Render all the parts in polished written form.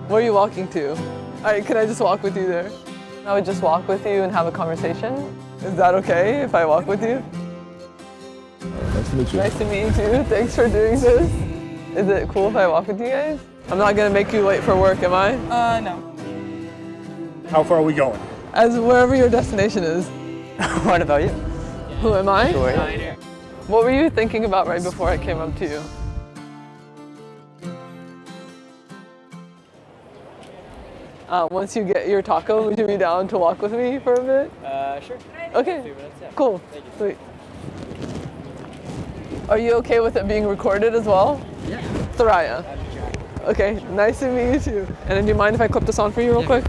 Where are you walking to? All right, can I just walk with you there? I would just walk with you and have a conversation. Is that okay if I walk with you? Nice to meet you. Nice to meet you too. Thanks for doing this. Is it cool if I walk with you guys? I'm not gonna make you late for work, am I? No. How far are we going? As wherever your destination is. What about you? Who am I? Who are you? What were you thinking about right before I came up to you? Once you get your taco, would you be down to walk with me for a bit? Sure. Okay. 2 minutes, yeah. Cool. Thank you. Sweet. Are you okay with it being recorded as well? Yeah. Thoraya. Okay, nice to meet you too. And then do you mind if I clip this on for you real quick?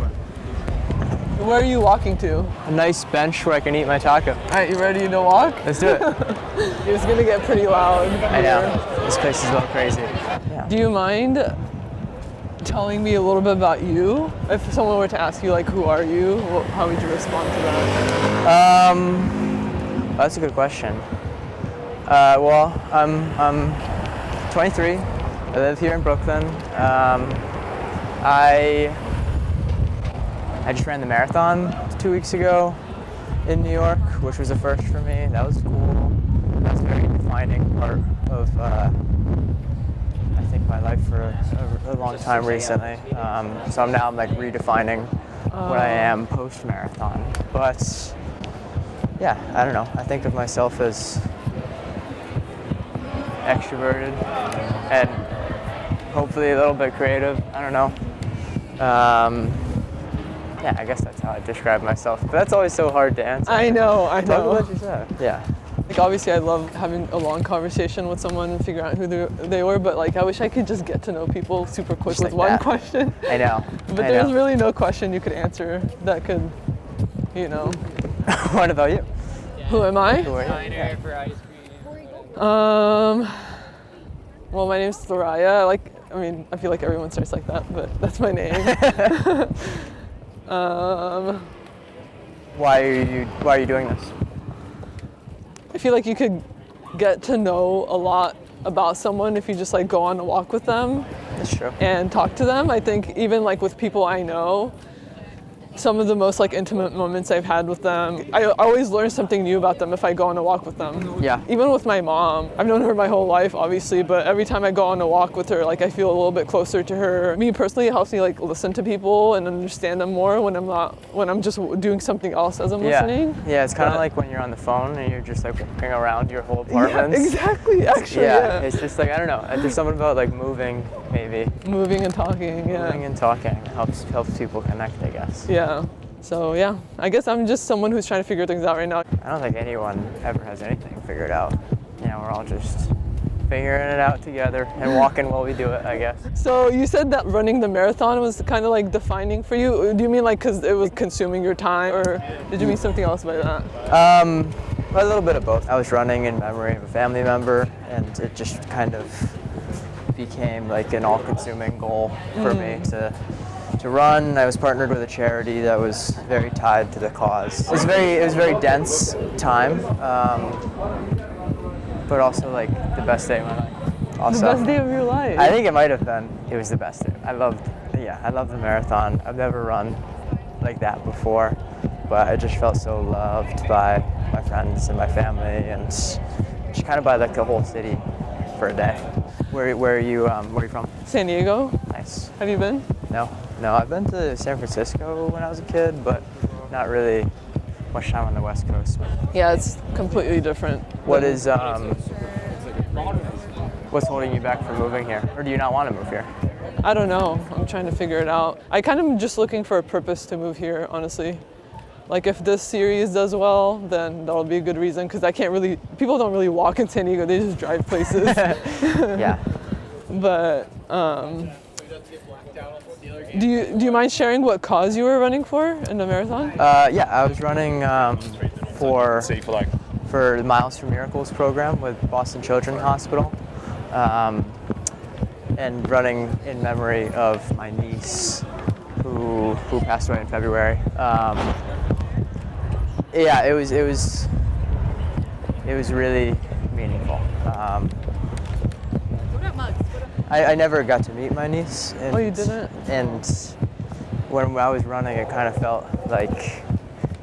Where are you walking to? A nice bench where I can eat my taco. All right, you ready to walk? Let's do it. It's gonna get pretty loud. I know. This place is a little crazy. Do you mind telling me a little bit about you? If someone were to ask you, like, who are you? How would you respond to that? That's a good question. Well, I'm 23. I live here in Brooklyn. I just ran the marathon 2 weeks ago in New York, which was a first for me. That was cool. That's a very defining part of, I think, my life for a long time recently. So I'm like redefining what I am post-marathon. But yeah, I don't know. I think of myself as extroverted and hopefully a little bit creative. I don't know. Yeah, I guess that's how I describe myself. But that's always so hard to answer. I know. Talk about yourself. Yeah. Like, obviously, I love having a long conversation with someone and figure out who they were, but like, I wish I could just get to know people super quick Just with like one that. question. I know. But there's really no question you could answer that could, you know. What about you? Who am I? Who are you? Diner for ice cream. Well, my name's Thoraya. I mean, I feel like everyone starts like that, but that's my name. Why are you doing this? I feel like you could get to know a lot about someone if you just like go on a walk with them That's true. and talk to them. I think even like with people I know, some of the most like intimate moments I've had with them, I always learn something new about them if I go on a walk with them. Yeah. Even with my mom, I've known her my whole life, obviously, but every time I go on a walk with her, like I feel a little bit closer to her. Me personally, it helps me like listen to people and understand them more when I'm just doing something else as I'm listening. Yeah, it's kind of like when you're on the phone and you're just like walking around your whole apartment. Yeah, exactly, actually, Yeah, it's just like, I don't know, there's something about like moving, maybe. Moving and talking, yeah. Moving and talking helps people connect, I guess. Yeah. So yeah, I guess I'm just someone who's trying to figure things out right now. I don't think anyone ever has anything figured out. You know, we're all just figuring it out together and walking while we do it, I guess. So you said that running the marathon was kind of like defining for you. Do you mean like because it was consuming your time, or did you mean something else by that? A little bit of both. I was running in memory of a family member, and it just kind of became like an all-consuming goal for me to run. I was partnered with a charity that was very tied to the cause. It was very dense time, but also like the best day of my life. Also, The best day of your life. I think it might have been. It was the best day. I loved the marathon. I've never run like that before, but I just felt so loved by my friends and my family, and just kind of by like the whole city for a day. Where are you from? San Diego. Nice. Have you been? No, I've been to San Francisco when I was a kid, but not really much time on the West Coast. Yeah, it's completely different. What's holding you back from moving here? Or do you not want to move here? I don't know. I'm trying to figure it out. I kind of am just looking for a purpose to move here, honestly. Like if this series does well, then that'll be a good reason, because people don't really walk in San Diego, they just drive places. Yeah. But do you mind sharing what cause you were running for in the marathon? Yeah, I was running for the Miles for Miracles program with Boston Children's Hospital, and running in memory of my niece who passed away in February. Yeah, it was really meaningful. I never got to meet my niece. Oh, you didn't? And when I was running, it kind of felt like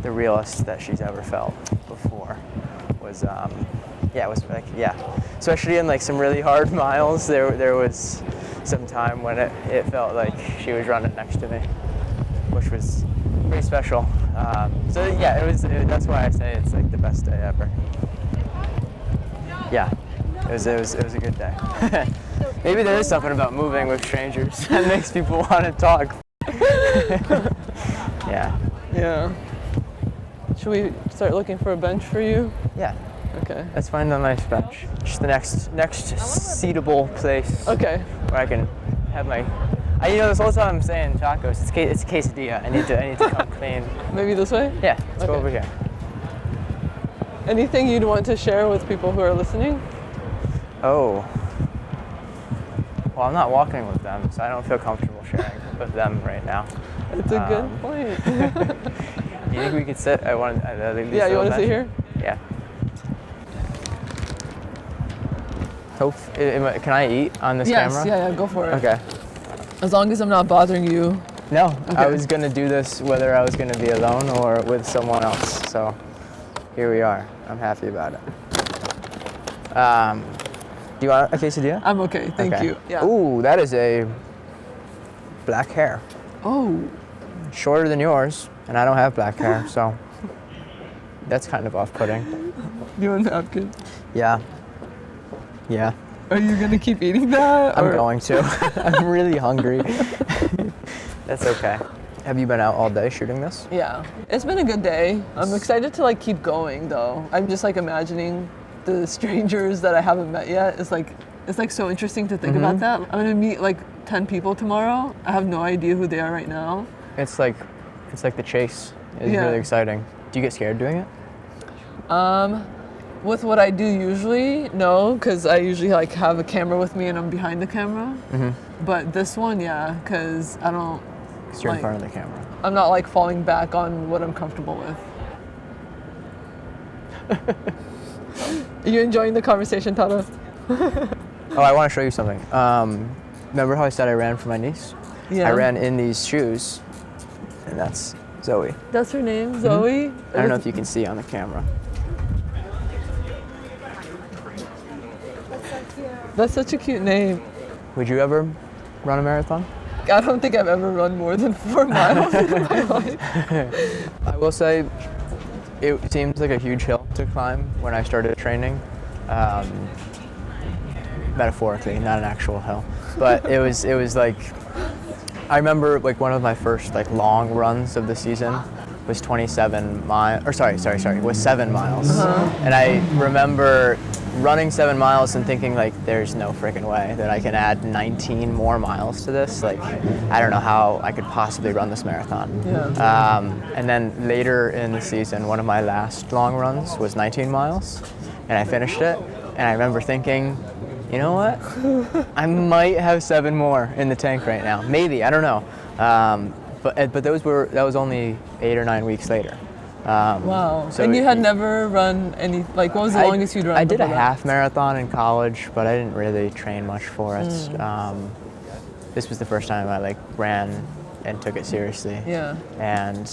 the realest that she's ever felt before. Was it was like, especially in like some really hard miles. There was some time when it felt like she was running next to me, which was pretty special. That's why I say it's like the best day ever. Yeah, it was a good day. Maybe there is something about moving with strangers that makes people want to talk. Yeah. Yeah. Should we start looking for a bench for you? Yeah. Okay. Let's find a nice bench. Just the next seatable place. Okay. Where I can have my. This whole time I'm saying tacos. It's quesadilla. I need to come clean. Maybe this way? Yeah. Let's go over here. Anything you'd want to share with people who are listening? Oh. Well, I'm not walking with them, so I don't feel comfortable sharing with them right now. It's a good point. Do you think we could sit? You want to sit here? Yeah. Can I eat on this camera? Yes, yeah, go for it. Okay. As long as I'm not bothering you. No, okay. I was going to do this whether I was going to be alone or with someone else, so here we are. I'm happy about it. Do you want a quesadilla? I'm okay, thank you. Yeah. Ooh, that is a black hair. Oh. Shorter than yours, and I don't have black hair, so that's kind of off-putting. You want a napkin? Yeah. Yeah. Are you gonna keep eating that? I'm going to. I'm really hungry. That's okay. Have you been out all day shooting this? Yeah. It's been a good day. I'm excited to like keep going though. I'm just like imagining the strangers that I haven't met yet. It's like so interesting to think about that. I'm gonna meet like 10 people tomorrow. I have no idea who they are right now. It's like the chase. It's really exciting. Do you get scared doing it? With what I do usually, no, because I usually like have a camera with me and I'm behind the camera. But this one, yeah, because I don't. Because you're in front of the camera. I'm not like falling back on what I'm comfortable with. Are you enjoying the conversation, Tata? Oh, I want to show you something. Remember how I said I ran for my niece? Yeah. I ran in these shoes, and that's Zoe. That's her name, Zoe? I don't know if you can see on the camera. That's such a cute name. Would you ever run a marathon? I don't think I've ever run more than 4 miles in my life. I will say, it seems like a huge hill to climb when I started training. Metaphorically, not an actual hill. But it was like, I remember like one of my first like long runs of the season was 27 miles, or sorry, was 7 miles. And I remember running 7 miles and thinking like, there's no freaking way that I can add 19 more miles to this. Like, I don't know how I could possibly run this marathon. Yeah. And then later in the season, one of my last long runs was 19 miles, and I finished it. And I remember thinking, you know what? I might have 7 more in the tank right now. Maybe, I don't know. But that was only 8 or 9 weeks later. Wow. So and you had never run any, like what was the longest you'd run? I did a before that? half marathon in college, but I didn't really train much for it. This was the first time I like ran and took it seriously. Yeah. And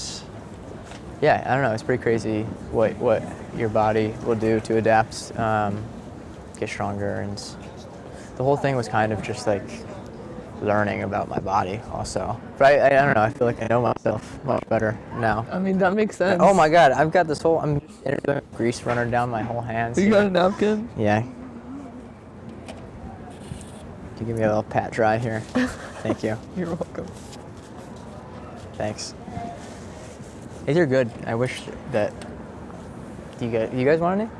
yeah, I don't know, it's pretty crazy what your body will do to adapt, get stronger, and the whole thing was kind of just like learning about my body also. But I don't know, I feel like I know myself much better now. I mean, that makes sense. Oh my God, I'm grease running down my whole hands. You got a napkin? Yeah. Can you give me a little pat dry here? Thank you. You're welcome. Thanks. These are good. I wish that. You guys want any?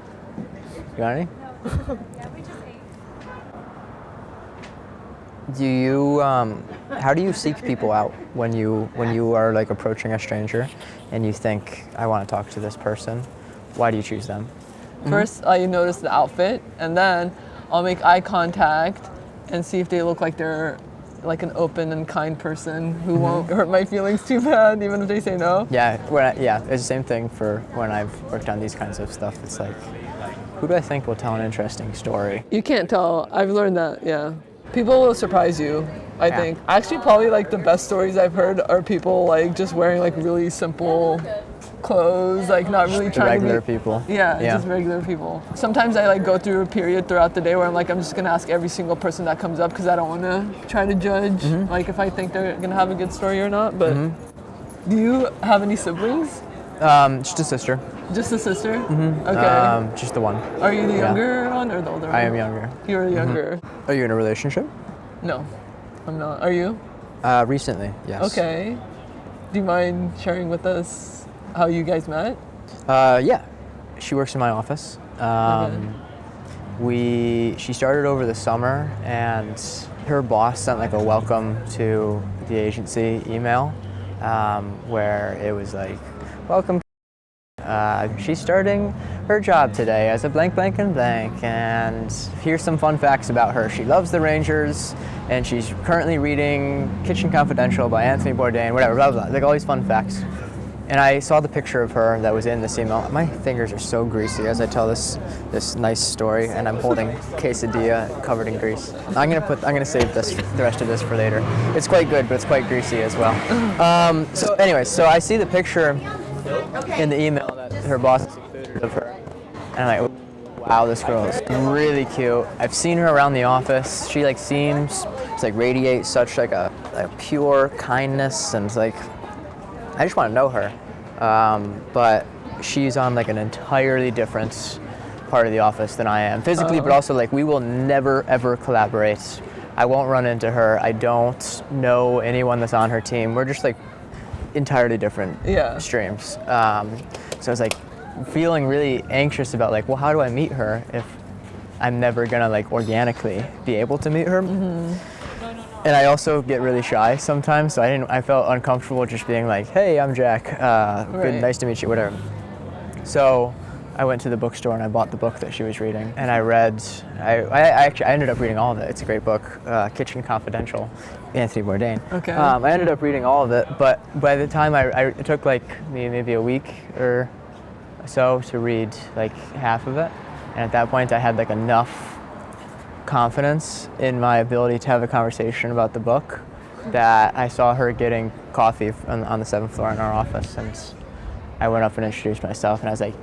You want any? Do you how do you seek people out when you are like approaching a stranger and you think, I want to talk to this person? Why do you choose them? First, I notice the outfit, and then I'll make eye contact and see if they look like they're like an open and kind person who won't hurt my feelings too bad, even if they say no. Yeah, it's the same thing for when I've worked on these kinds of stuff. It's like, who do I think will tell an interesting story? You can't tell. I've learned that, yeah. People will surprise you. I Yeah. think. Actually, probably like the best stories I've heard are people like just wearing like really simple clothes, like not really The trying regular to be, people. Yeah, Yeah. just regular people. Sometimes I like go through a period throughout the day where I'm like, I'm just gonna ask every single person that comes up because I don't want to try to judge, like if I think they're gonna have a good story or not. But do you have any siblings? Just a sister. Just a sister? Okay. Just the one. Are you the younger one or the older one? I am younger. You're the younger. Are you in a relationship? No, I'm not. Are you? Recently, yes. Okay. Do you mind sharing with us how you guys met? Yeah. She works in my office. She started over the summer, and her boss sent like a welcome to the agency email, where it was like, welcome. She's starting her job today as a blank, blank, and blank, and here's some fun facts about her. She loves the Rangers, and she's currently reading Kitchen Confidential by Anthony Bourdain, whatever, blah, blah, blah, like all these fun facts. And I saw the picture of her that was in this email. My fingers are so greasy as I tell this nice story, and I'm holding quesadilla covered in grease. I'm gonna save the rest of this for later. It's quite good, but it's quite greasy as well. So I see the picture in the email that her boss has included of her, and I'm like, wow, this girl is really cute. I've seen her around the office. She like seems to like radiate such like a pure kindness, and like I just want to know her. But she's on like an entirely different part of the office than I am physically, but also like we will never ever collaborate. I won't run into her. I don't know anyone that's on her team. We're just like entirely different streams. So I was like feeling really anxious about like, well, how do I meet her if I'm never gonna like organically be able to meet her? And I also get really shy sometimes, so I felt uncomfortable just being like, hey, I'm Jack, good, nice to meet you, whatever. So I went to the bookstore and I bought the book that she was reading, and I ended up reading all of it. It's a great book, Kitchen Confidential, Anthony Bourdain. Okay. I ended up reading all of it, but by the time it took like maybe a week or so to read like half of it, and at that point I had like enough confidence in my ability to have a conversation about the book that I saw her getting coffee on the 7th floor in our office, and I went up and introduced myself, and I was like,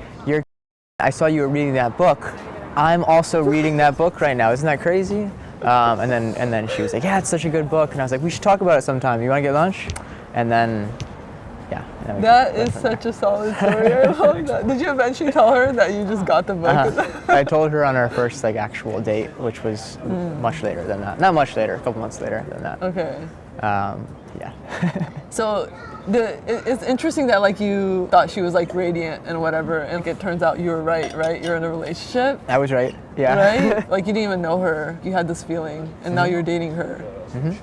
I saw you were reading that book. I'm also reading that book right now. Isn't that crazy? And then she was like, yeah, it's such a good book. And I was like, we should talk about it sometime. You want to get lunch? And then, yeah. That is such a solid story. I love that. Did you eventually tell her that you just got the book? I told her on our first like actual date, which was much later than that. Not much later, a couple months later than that. Okay. Yeah. So it's interesting that like you thought she was like radiant and whatever, and it turns out you were right? You're in a relationship. I was right. Yeah. Right? Like you didn't even know her. You had this feeling, and now you're dating her,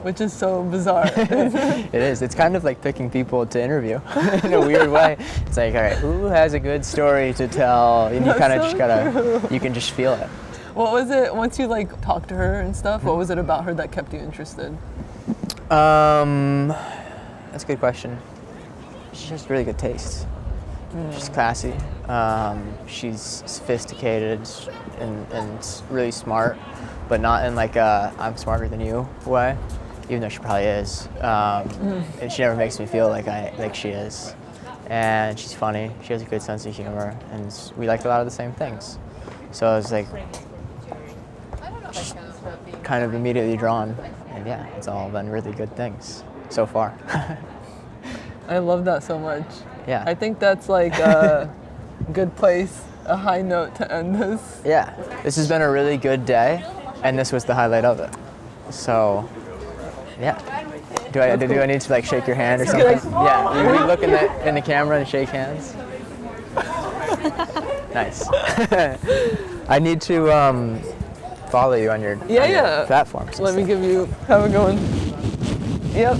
which is so bizarre. It is. It's kind of like picking people to interview in a weird way. It's like, all right, who has a good story to tell? And you kind of just gotta, you can just feel it. What was it, once you like talked to her and stuff, what was it about her that kept you interested? That's a good question. She has really good taste. She's classy. She's sophisticated and really smart, but not in like a I'm smarter than you way, even though she probably is. And she never makes me feel like she is. And she's funny. She has a good sense of humor, and we like a lot of the same things. So I was like, just kind of immediately drawn. And yeah, it's all been really good things so far. I love that so much. Yeah. I think that's like a good place, a high note to end this. Yeah. This has been a really good day, and this was the highlight of it. So, yeah. Do I need to like shake your hand or something? Yeah. You look in the camera and shake hands. Nice. I need to follow you on your platform. Let me give you. Have a good one. Yep.